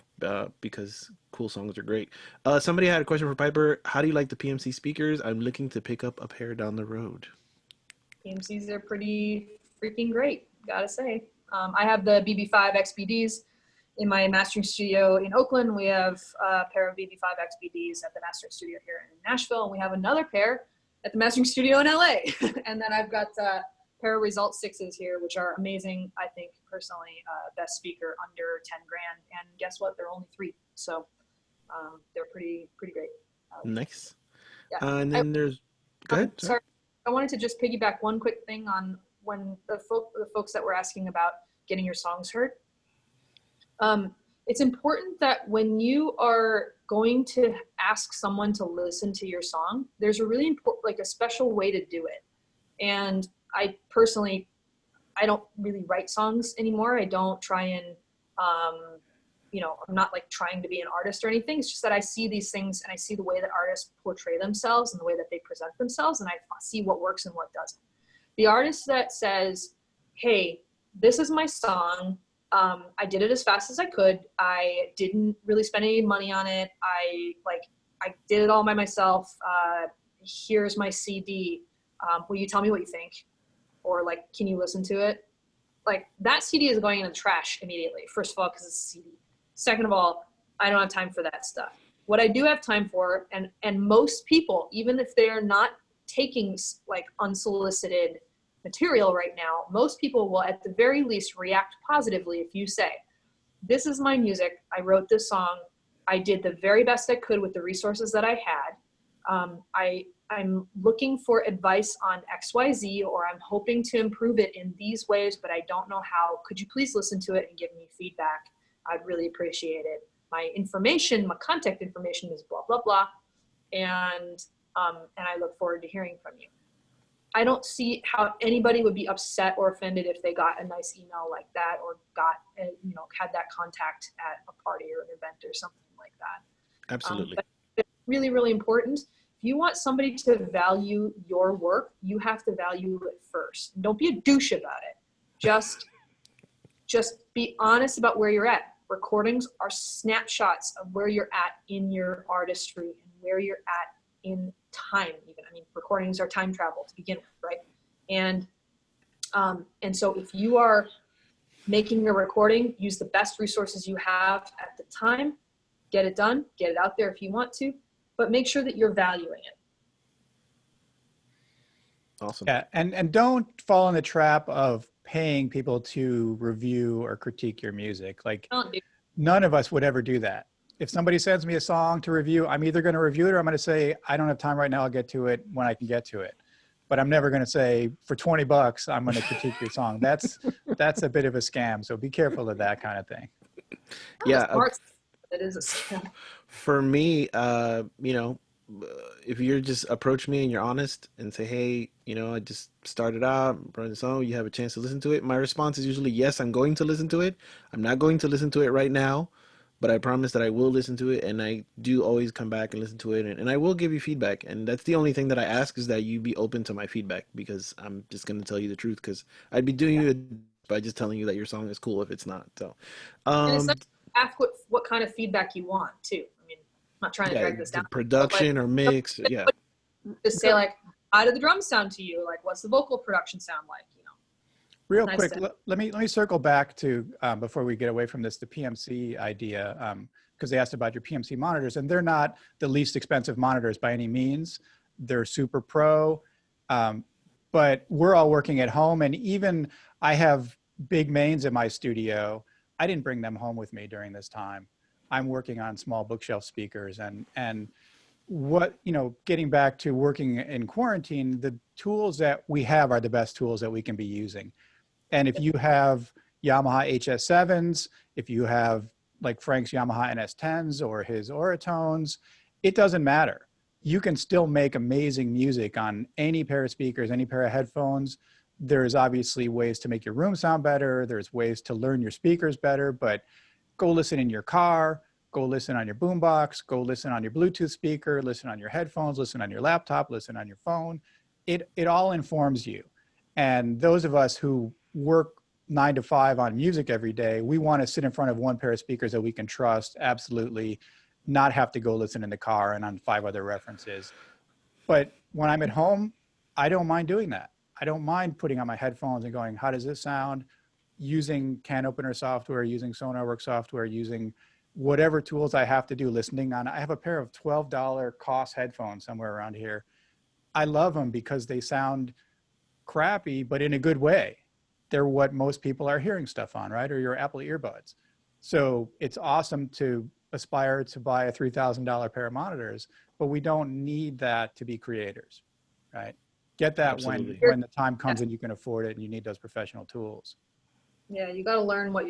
A: because cool songs are great. Somebody had a question for Piper. How do you like the PMC speakers? I'm looking to pick up a pair down the road.
C: PMCs are pretty freaking great, gotta say. I have the BB5 XBDs in my mastering studio in Oakland. We have a pair of BB5 XBDs at the mastering studio here in Nashville, and we have another pair at the mastering studio in LA. And then I've got a pair of Result 6s here, which are amazing. I think personally, best speaker under 10 grand. And guess what? They're only 3. So they're pretty great.
A: Nice.
C: Yeah.
A: And then go ahead.
C: Sorry. I wanted to just piggyback one quick thing on when the folks that were asking about getting your songs heard. It's important that when you are going to ask someone to listen to your song, there's a really important, like a special way to do it. And I personally I don't really write songs anymore. I don't try and, I'm not like trying to be an artist or anything. It's just that I see these things and I see the way that artists portray themselves and the way that they present themselves, and I see what works and what doesn't. The artist that says, hey, this is my song. I did it as fast as I could. I didn't really spend any money on it. I did it all by myself. Here's my CD. Will you tell me what you think? Or like, can you listen to it? Like, that CD is going in the trash immediately. First of all, because it's a CD. Second of all, I don't have time for that stuff. What I do have time for, and most people, even if they're not taking like unsolicited material right now, most people will at the very least react positively if you say, this is my music. I wrote this song. I did the very best I could with the resources that I had. I'm looking for advice on XYZ, or I'm hoping to improve it in these ways, but I don't know how. Could you please listen to it and give me feedback? I'd really appreciate it. My contact information is blah, blah, blah. And I look forward to hearing from you. I don't see how anybody would be upset or offended if they got a nice email like that, or had that contact at a party or an event or something like that.
A: Absolutely.
C: But it's really, really important. If you want somebody to value your work, you have to value it first. And don't be a douche about it. Just be honest about where you're at. Recordings are snapshots of where you're at in your artistry and where you're at in time even. I mean, recordings are time travel to begin with, right? And so if you are making a recording, use the best resources you have at the time, get it done, get it out there if you want to, but make sure that you're valuing it.
A: Awesome.
E: Yeah, and don't fall in the trap of paying people to review or critique your music. Like, none of us would ever do that. If somebody sends me a song to review, I'm either going to review it or I'm going to say, I don't have time right now. I'll get to it when I can get to it. But I'm never going to say, for $20, I'm going to critique your song. That's a bit of a scam. So be careful of that kind of thing.
A: Yeah.
C: It is a scam.
A: For me, if you just approach me and you're honest and say, hey, I just started out, running the song, you have a chance to listen to it. My response is usually, yes, I'm going to listen to it. I'm not going to listen to it right now, but I promise that I will listen to it. And I do always come back and listen to it. And I will give you feedback. And that's the only thing that I ask, is that you be open to my feedback, because I'm just going to tell you the truth, because I'd be doing you by just telling you that your song is cool if it's not. So,
C: and it's ask what kind of feedback you want too. I mean, I'm not trying to drag this down.
A: Production or mix. Yeah.
C: Just say like, how do the drums sound to you? Like, what's the vocal production sound like?
E: Real quick, let me circle back to, before we get away from this, the PMC idea, because they asked about your PMC monitors, and they're not the least expensive monitors by any means. They're super pro, but we're all working at home, and even I have big mains in my studio. I didn't bring them home with me during this time. I'm working on small bookshelf speakers, and what, getting back to working in quarantine, the tools that we have are the best tools that we can be using. And if you have Yamaha HS7s, if you have like Frank's Yamaha NS10s or his Oratones, it doesn't matter. You can still make amazing music on any pair of speakers, any pair of headphones. There's obviously ways to make your room sound better. There's ways to learn your speakers better, but go listen in your car, go listen on your boombox, go listen on your Bluetooth speaker, listen on your headphones, listen on your laptop, listen on your phone. It all informs you. And those of us who work 9 to 5 on music every day, we want to sit in front of one pair of speakers that we can trust, absolutely, not have to go listen in the car and on 5 other references. But when I'm at home, I don't mind doing that. I don't mind putting on my headphones and going, how does this sound? Using Can Opener software, using SonarWorks software, using whatever tools I have to do, listening on. I have a pair of $12 COS headphones somewhere around here. I love them because they sound crappy, but in a good way. They're what most people are hearing stuff on, right? Or your Apple earbuds. So it's awesome to aspire to buy a $3,000 pair of monitors, but we don't need that to be creators, right? Get that when the time comes and you can afford it and you need those professional tools.
C: Yeah, you got to learn what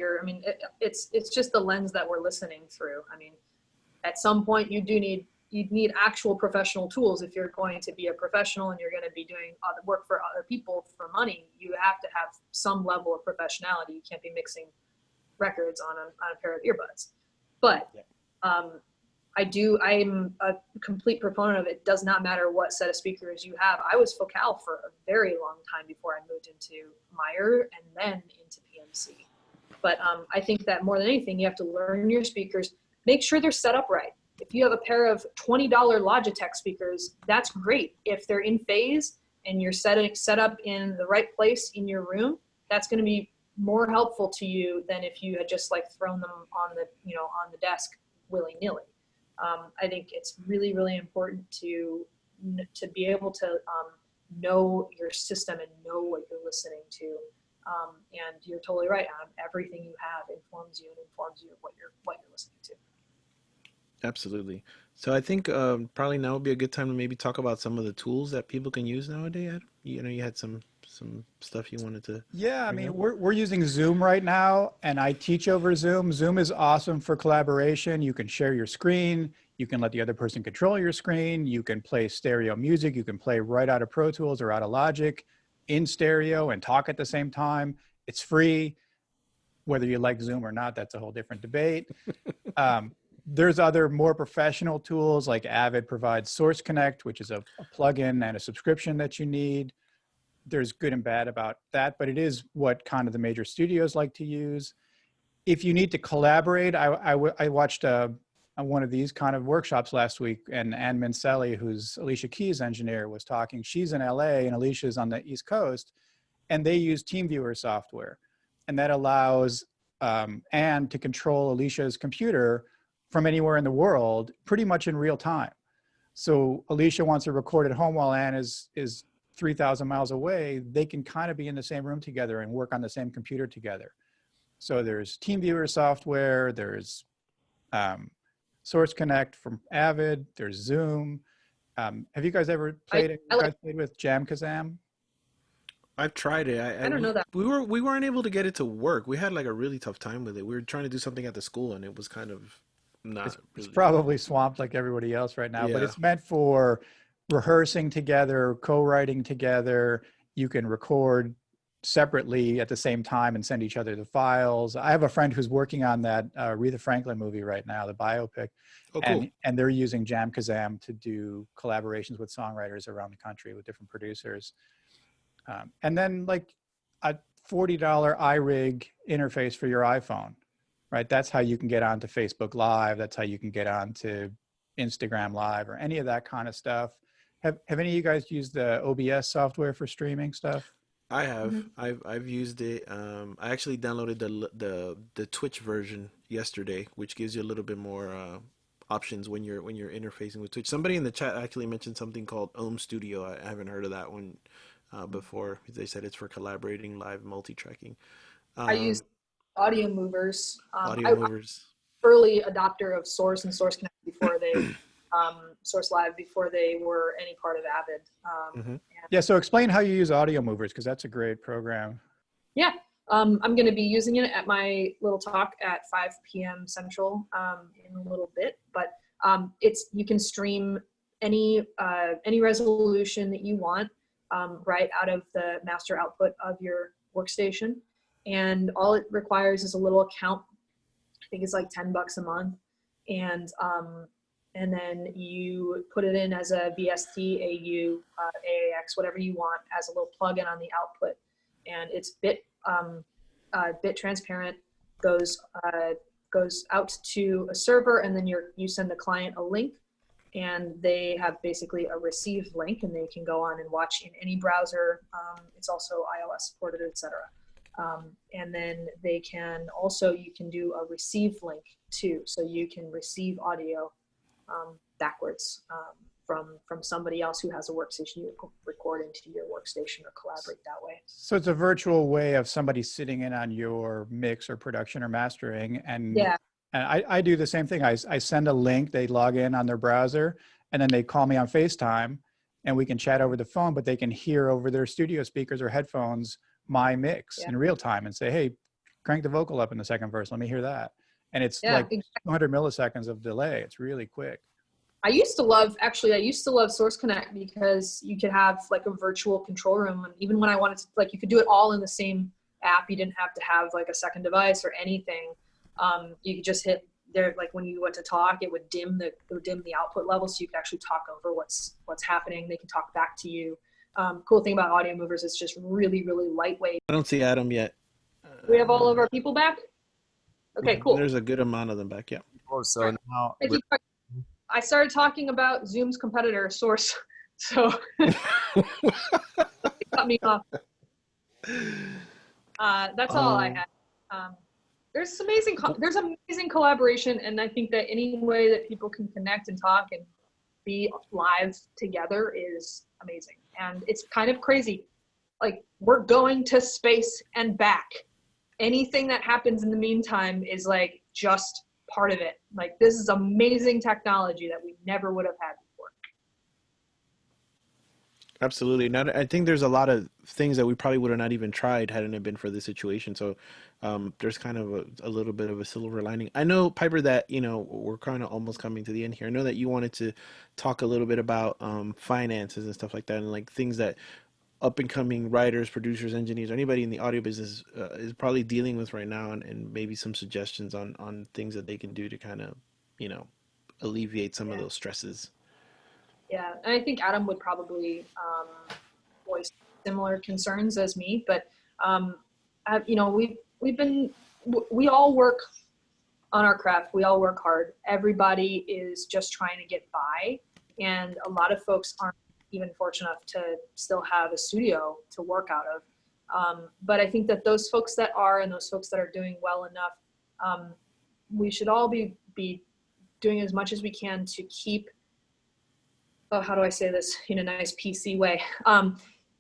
C: it's just the lens that we're listening through. I mean, at some point you do need you'd need actual professional tools. If you're going to be a professional and you're going to be doing other work for other people for money, you have to have some level of professionality. You can't be mixing records on a pair of earbuds. But I'm a complete proponent of it. Does not matter what set of speakers you have. I was Focal for a very long time before I moved into Meyer and then into PMC. But I think that more than anything, you have to learn your speakers, make sure they're set up right. If you have a pair of $20 Logitech speakers, that's great. If they're in phase and you're set up in the right place in your room, that's going to be more helpful to you than if you had just like thrown them on the desk willy-nilly. I think it's really, really important to be able to know your system and know what you're listening to. And you're totally right, Adam. Everything you have informs you of what you're listening to.
A: Absolutely. So I think probably now would be a good time to maybe talk about some of the tools that people can use nowadays. Adam? You had some stuff you wanted to.
E: Yeah, I
A: bring
E: mean,
A: up?
E: we're using Zoom right now, and I teach over Zoom. Zoom is awesome for collaboration. You can share your screen. You can let the other person control your screen. You can play stereo music. You can play right out of Pro Tools or out of Logic in stereo and talk at the same time. It's free. Whether you like Zoom or not, that's a whole different debate. There's other more professional tools like Avid provides Source Connect, which is a plugin and a subscription that you need. There's good and bad about that, but it is what kind of the major studios like to use. If you need to collaborate, I watched one of these kind of workshops last week, and Ann Mincelli, who's Alicia Keys' engineer, was talking. She's in LA and Alicia's on the East Coast, and they use TeamViewer software. And that allows Ann to control Alicia's computer from anywhere in the world, pretty much in real time. So Alicia wants to record at home while Ann is 3,000 miles away. They can kind of be in the same room together and work on the same computer together. So there's TeamViewer software, there's Source Connect from Avid, there's Zoom. Have you guys ever played with Jamkazam?
A: I've tried it.
C: I don't know that.
A: We weren't able to get it to work. We had like a really tough time with it. We were trying to do something at the school, and it was kind of not.
E: It's
A: Really.
E: probably swamped like everybody else right now, but
A: Yeah.
E: it's meant for rehearsing together, co-writing together. You can record separately at the same time and send each other the files. I have a friend who's working on that Aretha Franklin movie right now, the biopic.
A: Oh, cool.
E: And they're using Jamkazam to do collaborations with songwriters around the country with different producers. And then like a $40 iRig interface for your iPhone, right? That's how you can get onto Facebook Live. That's how you can get onto Instagram Live or any of that kind of stuff. Have any of you guys used the OBS software for streaming stuff?
A: I have. I've used it. I actually downloaded the Twitch version yesterday, which gives you a little bit more options when you're interfacing with Twitch. Somebody in the chat actually mentioned something called Ohm Studio. I haven't heard of that one before. They said it's for collaborating live multi-tracking.
C: I use Audio Movers.
A: Audio Movers.
C: Early adopter of Source and Source Connect before they Source Live before they were any part of Avid.
E: Yeah, so explain how you use Audio Movers, because that's a great program.
C: Yeah, I'm going to be using it at my little talk at 5 p.m. Central in a little bit. But you can stream any resolution that you want right out of the master output of your workstation, and all it requires is a little account. I think it's like $10 a month, and then you put it in as a VST, AU, AAX, whatever you want, as a little plugin on the output, and it's bit transparent. Goes out to a server, and then you send the client a link, and they have basically a receive link, and they can go on and watch in any browser. It's also iOS supported, etc. And then you can do a receive link too, so you can receive audio backwards from somebody else who has a workstation. You can record into your workstation or collaborate that way.
E: So it's a virtual way of somebody sitting in on your mix or production or mastering. And
C: yeah,
E: and I do the same thing. I send a link, they log in on their browser, and then they call me on FaceTime, and we can chat over the phone, but they can hear over their studio speakers or headphones my mix in real time and say, hey, crank the vocal up in the second verse. Let me hear that. And it's like 200 milliseconds of delay. It's really quick.
C: I used to love Source Connect because you could have like a virtual control room. And even when I wanted to, like, you could do it all in the same app. You didn't have to have like a second device or anything. You could just hit there, like when you went to talk, it would dim the output level. So you could actually talk over what's happening. They can talk back to you. Cool thing about Audio Movers, it's just really, really lightweight.
A: I don't see Adam yet.
C: We have all of our people back? Okay, cool.
A: There's a good amount of them back, yeah.
B: So now
C: I started talking about Zoom's competitor, Source. So cut me off. That's all I had. There's amazing collaboration, and I think that any way that people can connect and talk and be live together is amazing. And it's kind of crazy. Like, we're going to space and back. Anything that happens in the meantime is like just part of it. Like, this is amazing technology that we never would have had before.
A: Absolutely. Now, I think there's a lot of things that we probably would have not even tried hadn't it been for this situation. So there's kind of a little bit of a silver lining. I know, Piper, that, we're kind of almost coming to the end here. I know that you wanted to talk a little bit about finances and stuff like that, and like things that up and coming writers, producers, engineers, anybody in the audio business is probably dealing with right now, and maybe some suggestions on things that they can do to kind of, alleviate some of those stresses.
C: Yeah, and I think Adam would probably voice similar concerns as me, but we all work on our craft. We all work hard. Everybody is just trying to get by, and a lot of folks aren't even fortunate enough to still have a studio to work out of. But I think that those folks that are, and those folks that are doing well enough, we should all be doing as much as we can to keep, how do I say this in a nice PC way?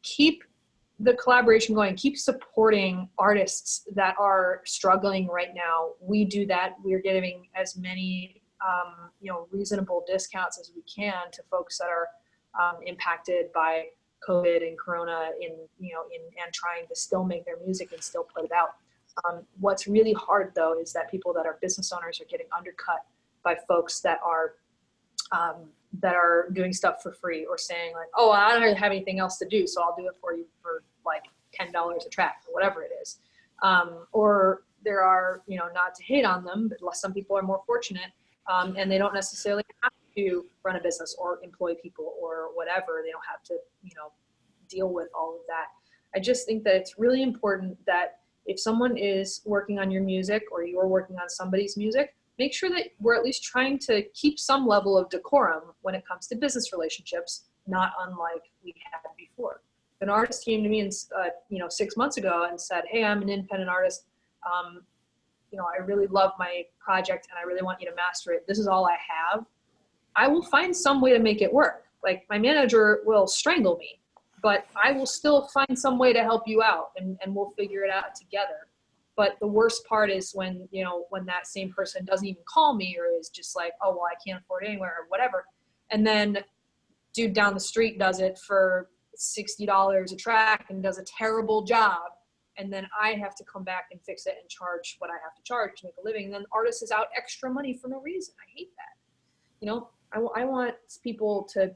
C: Keep the collaboration going, keep supporting artists that are struggling right now. We do that. We're giving as many, reasonable discounts as we can to folks that are impacted by COVID and Corona and trying to still make their music and still put it out. What's really hard though is that people that are business owners are getting undercut by folks that are doing stuff for free, or saying like, oh, I don't have anything else to do, so I'll do it for you for like $10 a track or whatever it is. Or there are, not to hate on them, but some people are more fortunate and they don't necessarily have to run a business or employ people or whatever. They don't have to, deal with all of that. I just think that it's really important that if someone is working on your music or you're working on somebody's music, make sure that we're at least trying to keep some level of decorum when it comes to business relationships, not unlike we had before. An artist came to me and 6 months ago and said, hey, I'm an independent artist. I really love my project and I really want you to master it. This is all I have. I will find some way to make it work. Like, my manager will strangle me, but I will still find some way to help you out, and we'll figure it out together. But the worst part is when that same person doesn't even call me, or is just like, oh, well, I can't afford it anywhere or whatever. And then dude down the street does it for $60 a track and does a terrible job. And then I have to come back and fix it and charge what I have to charge to make a living. And then the artist is out extra money for no reason. I hate that. I want people to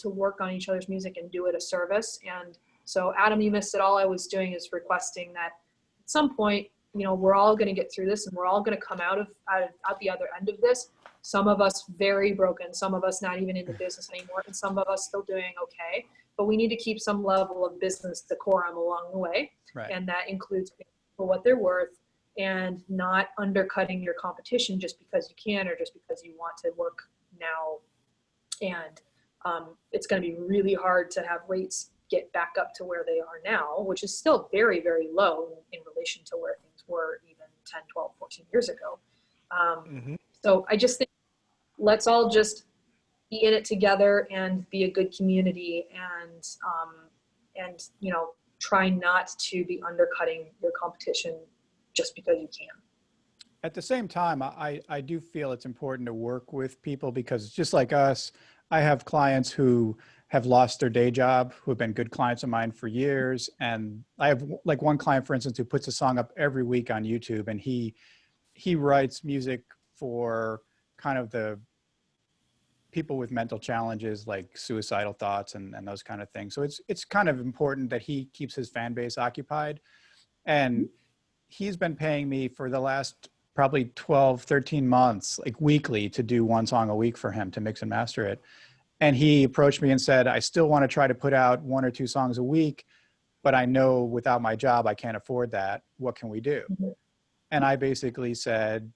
C: work on each other's music and do it a service. And so, Adam, you missed it. All I was doing is requesting that at some point, we're all going to get through this, and we're all going to come out the other end of this. Some of us very broken, some of us not even in the business anymore, and some of us still doing okay. But we need to keep some level of business decorum along the way.
E: Right.
C: And that includes paying for what they're worth and not undercutting your competition just because you can, or just because you want to work now. And it's going to be really hard to have rates get back up to where they are now, which is still very, very low in relation to where things were even 10, 12, 14 years ago. So I just think let's all just be in it together and be a good community, and try not to be undercutting your competition just because you can.
E: At the same time, I do feel it's important to work with people, because just like us, I have clients who have lost their day job, who have been good clients of mine for years. And I have like one client, for instance, who puts a song up every week on YouTube, and he writes music for kind of the people with mental challenges like suicidal thoughts and those kind of things. So it's kind of important that he keeps his fan base occupied. And he's been paying me for the last probably 12, 13 months, like weekly, to do one song a week for him to mix and master it. And he approached me and said, I still want to try to put out 1 or 2 songs a week, but I know without my job, I can't afford that. What can we do? And I basically said,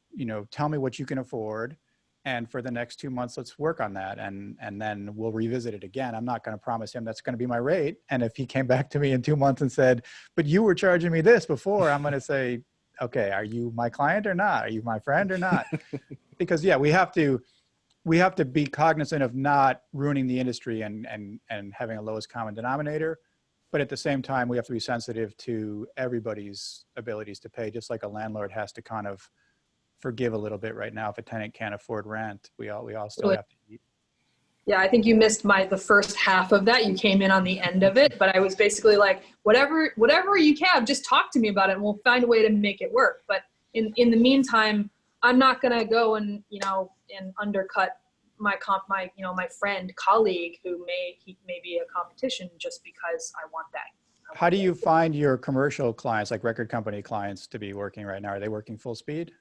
E: tell me what you can afford. And for the next 2 months, let's work on that. And then we'll revisit it again. I'm not going to promise him that's going to be my rate. And if he came back to me in 2 months and said, but you were charging me this before, I'm going to say, okay, are you my client or not? Are you my friend or not? Because yeah, we have to be cognizant of not ruining the industry and having a lowest common denominator. But at the same time, we have to be sensitive to everybody's abilities to pay, just like a landlord has to kind of forgive a little bit right now. If a tenant can't afford rent, we all still have to eat.
C: Yeah, I think you missed the first half of that. You came in on the end of it, but I was basically like, whatever you can, just talk to me about it and we'll find a way to make it work. But in the meantime, I'm not going to go and undercut my friend, colleague who may be a competition just because I want that.
E: How do you find your commercial clients, like record company clients, to be working right now? Are they working full speed?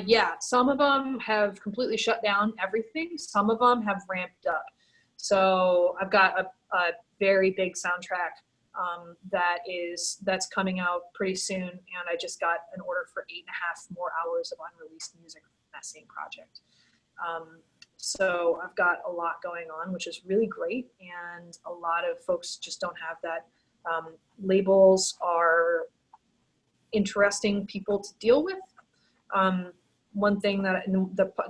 C: Yeah, some of them have completely shut down everything. Some of them have ramped up. So I've got a very big soundtrack that's coming out pretty soon. And I just got an order for 8.5 more hours of unreleased music from that same project. So I've got a lot going on, which is really great. And a lot of folks just don't have that. Labels are interesting people to deal with. One thing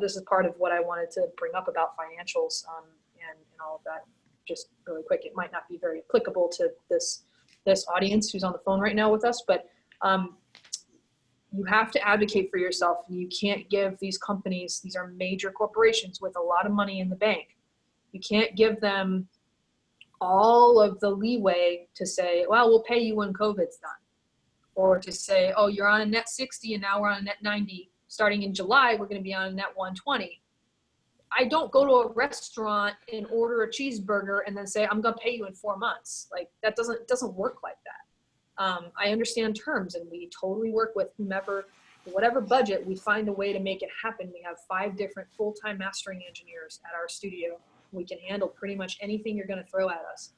C: this is part of what I wanted to bring up about financials and all of that, just really quick. It might not be very applicable to this audience who's on the phone right now with us, but you have to advocate for yourself. You can't give these companies, these are major corporations with a lot of money in the bank. You can't give them all of the leeway to say, well, we'll pay you when COVID's done. Or to say, oh, you're on a net 60 and now we're on a net 90. Starting in July, we're going to be on a net 120. I don't go to a restaurant and order a cheeseburger and then say, I'm going to pay you in 4 months. Like that doesn't work like that. I understand terms and we totally work with whatever budget, we find a way to make it happen. We have 5 different full-time mastering engineers at our studio. We can handle pretty much anything you're going to throw at us.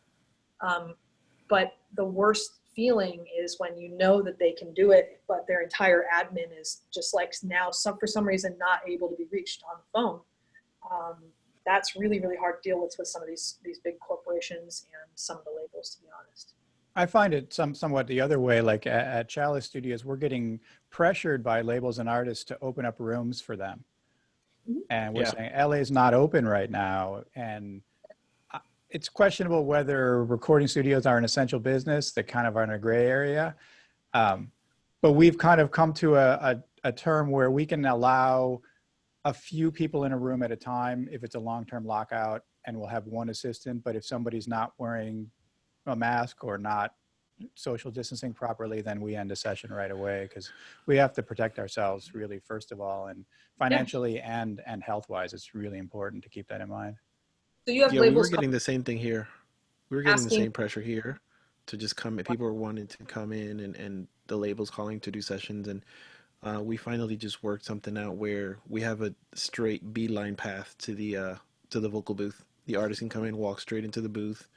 C: But the worst feeling is when you know that they can do it, but their entire admin is just like now for some reason not able to be reached on the phone. That's really, really hard to deal with some of these big corporations and some of the labels, to be honest.
E: I find it somewhat the other way. Like at Chalice Studios, we're getting pressured by labels and artists to open up rooms for them. And we're saying LA is not open right now. And it's questionable whether recording studios are an essential business that kind of are in a gray area. But we've kind of come to a term where we can allow a few people in a room at a time if it's a long-term lockout, and we'll have one assistant. But if somebody's not wearing a mask or not social distancing properly, then we end a session right away, because we have to protect ourselves really, first of all, and financially and health-wise, it's really important to keep that in mind.
C: So you have
A: we
C: labels
A: were getting the same thing here. We were getting the
C: asking-
A: same pressure here to just come. People were wanting to come in, and the labels calling to do sessions, and we finally just worked something out where we have a straight beeline path to the vocal booth. The artist can come in, walk straight into the booth.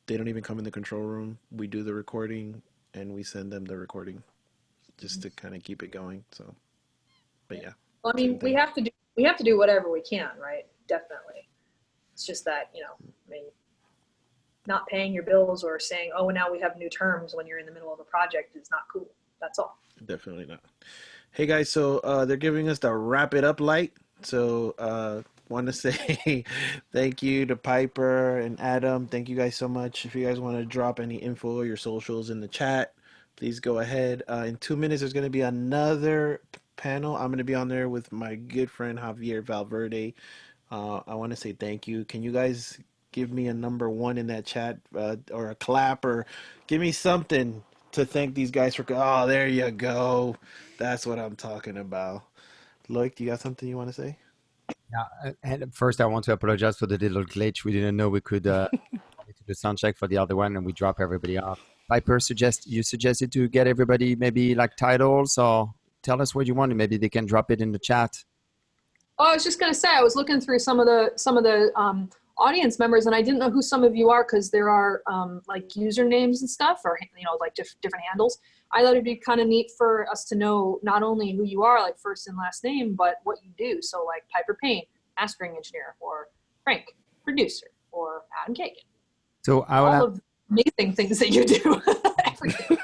A: They don't even come in the control room. We do the recording, and we send them the recording, just to kind of keep it going. So, but yeah.
C: Well, I mean, we have to do whatever we can, right? Definitely. It's just that, not paying your bills or saying, oh, now we have new terms when you're in the middle of a project is not cool. That's all.
A: Definitely not. Hey guys, so they're giving us the wrap it up light. So want to say thank you to Piper and Adam. Thank you guys so much. If you guys want to drop any info or your socials in the chat, please go ahead. In 2 minutes, there's going to be another panel. I'm going to be on there with my good friend Javier Valverde. I want to say thank you. Can you guys give me a number 1 in that chat, or a clap, or give me something to thank these guys for? Oh, there you go. That's what I'm talking about. Loic, do you got something you want to say?
B: Yeah, and first I want to apologize for the little glitch. We didn't know we could do the sound check for the other one, and we drop everybody off. Piper suggested to get everybody maybe like titles, or tell us what you want, and maybe they can drop it in the chat.
C: Oh, I was just gonna say, I was looking through some of the audience members, and I didn't know who some of you are because there are like usernames and stuff, or like different handles. I thought it'd be kind of neat for us to know not only who you are, like first and last name, but what you do. So like Piper Payne, mastering engineer, or Frank, producer, or Adam Kagan.
B: So
C: all of the amazing things that you do every day.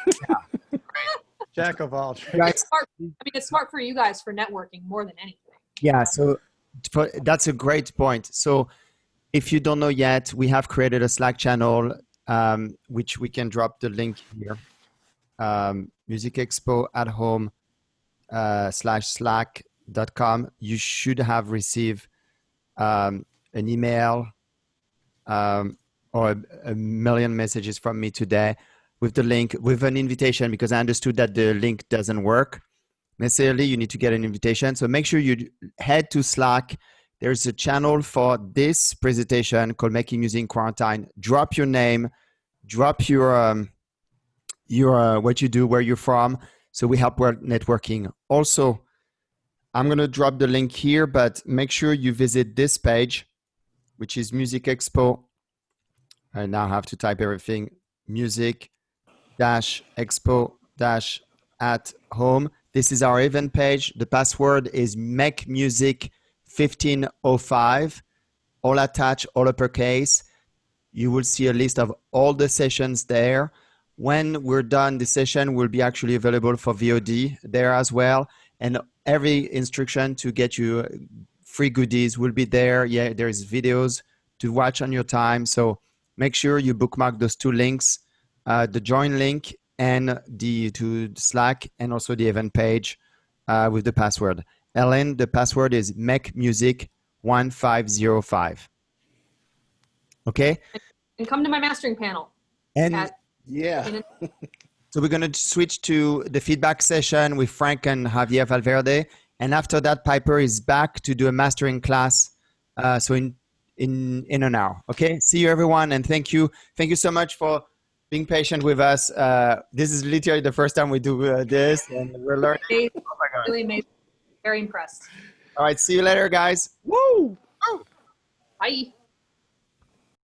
E: Jack of all trades.
C: It's smart for you guys for networking more than anything.
B: Yeah, so that's a great point. So if you don't know yet, we have created a Slack channel, which we can drop the link here. Music Expo at home /slack.com. You should have received an email or a million messages from me today with the link, with an invitation, because I understood that the link doesn't work necessarily. You need to get an invitation. So make sure you head to Slack. There's a channel for this presentation called Making Music in Quarantine. Drop your name, drop your what you do, where you're from, so we help with networking. Also, I'm going to drop the link here, but make sure you visit this page, which is Music Expo. I now have to type everything, music-expo-at home. This is our event page. The password is MakeMusic1505, all attached, all uppercase. You will see a list of all the sessions there. When we're done, the session will be actually available for VOD there as well. And every instruction to get you free goodies will be there. Yeah, there's videos to watch on your time. So make sure you bookmark those two links, the join link and to Slack, and also the event page with the password. Ellen, the password is MakeMusic1505. Okay?
C: And come to my mastering panel.
B: And
A: Yeah.
B: so we're going to switch to the feedback session with Frank and Javier Valverde. And after that, Piper is back to do a mastering class. So in an hour. Okay. See you, everyone. And thank you. Thank you so much for being patient with us. This is literally the first time we do this, and we're learning.
C: Amazing.
B: Oh my God.
C: Really amazing. Very impressed.
B: All right. See you later, guys. Woo!
C: Bye.